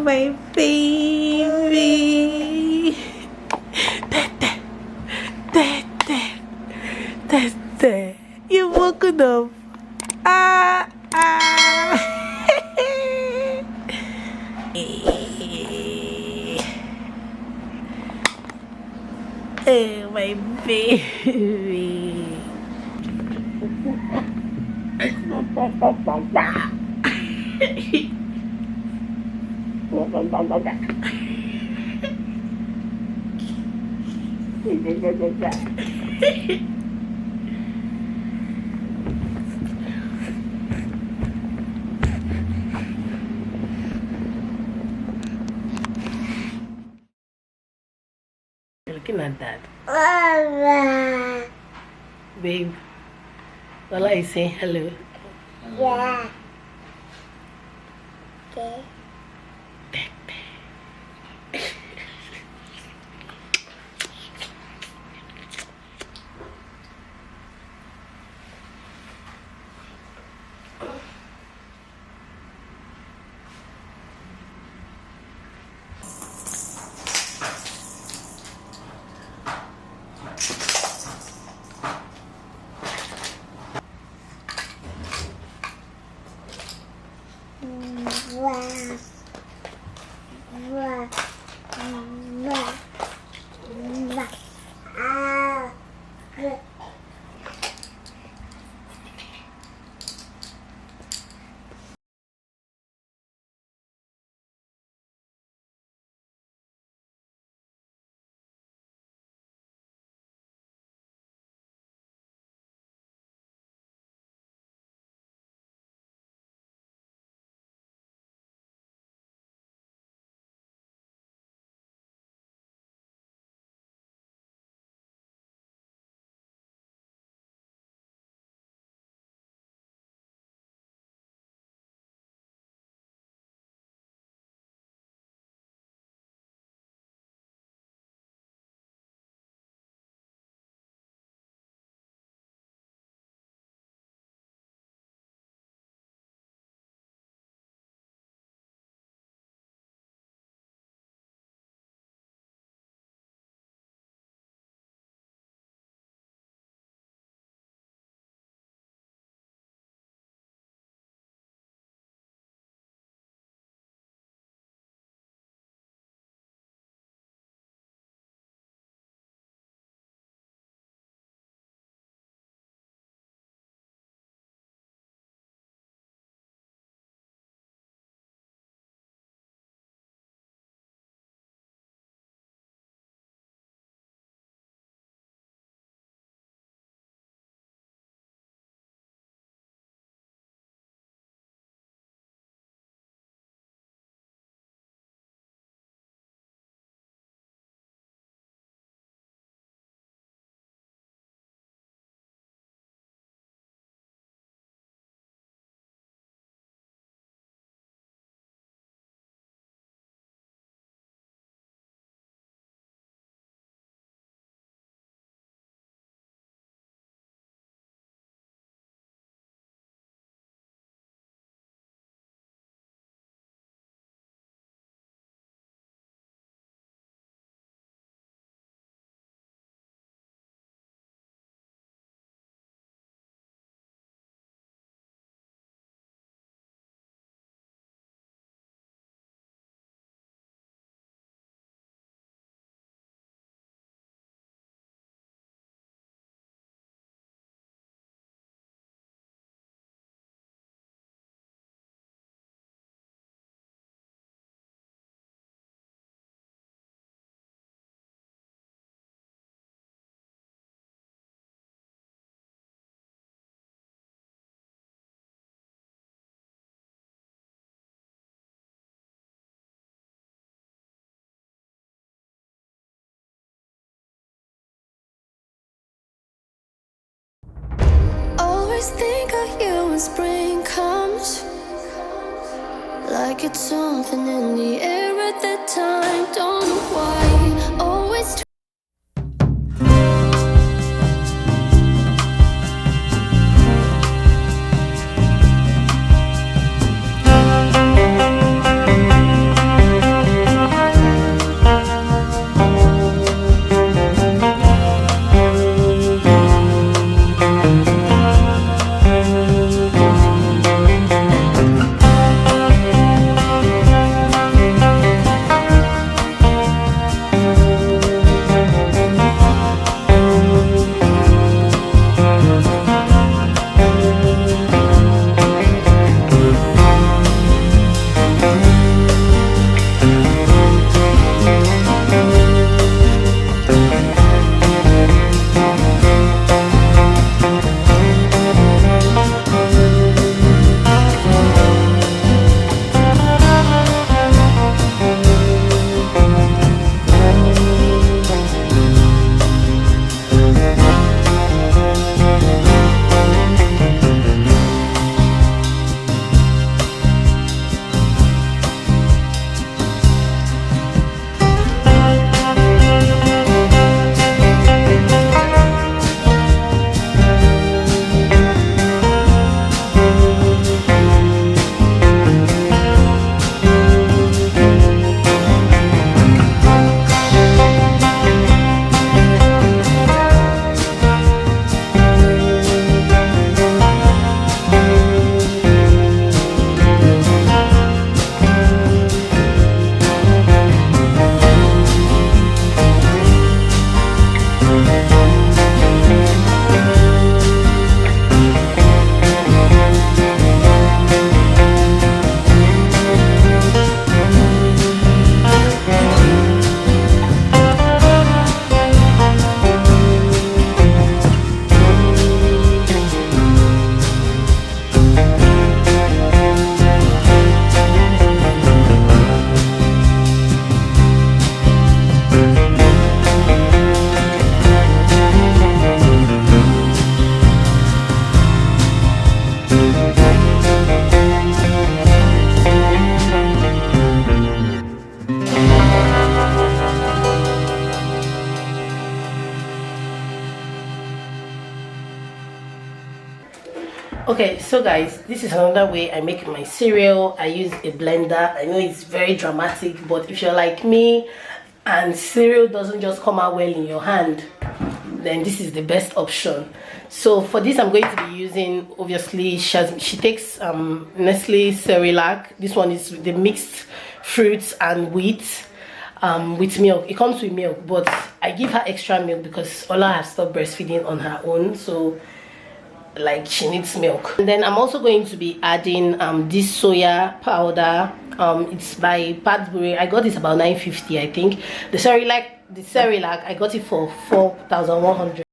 my baby. Tete. You're woken up. Ah. Oh, my baby. Looking at that. Babe, while I say hello. Yeah. Okay. Always think of you when spring comes, like it's something in the air at that time. Don't know why. Always Okay, so guys, this is another way I make my cereal. I use a blender. I know it's very dramatic, but if you're like me and cereal doesn't just come out well in your hand, then this is the best option. So for this, I'm going to be using, obviously, she takes Nestle Cerelac. This one is the mixed fruits and wheat with milk. It comes with milk, but I give her extra milk because Ola has stopped breastfeeding on her own, so like she needs milk. And then I'm also going to be adding this soya powder. It's by Padsbury. I got it about $9.50, I think. The Cerelac I got it for 4,100.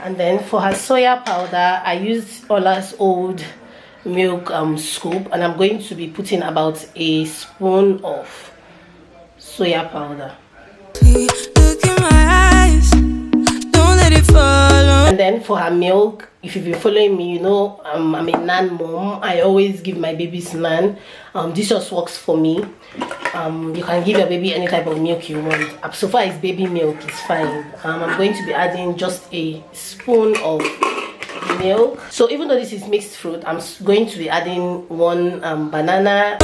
And then for her soya powder, I used Ola's old milk scoop, and I'm going to be putting about a spoon of soya powder. Look in my eyes, don't let it fall. And then for her milk, if you've been following me, you know I'm a nan mom. I always give my babies nan. This just works for me. You can give your baby any type of milk you want. So far as baby milk is fine. I'm going to be adding just a spoon of milk. So even though this is mixed fruit, I'm going to be adding one banana.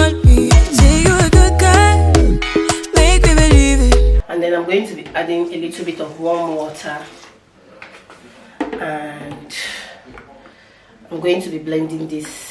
And then I'm going to be adding a little bit of warm water. And I'm going to be blending this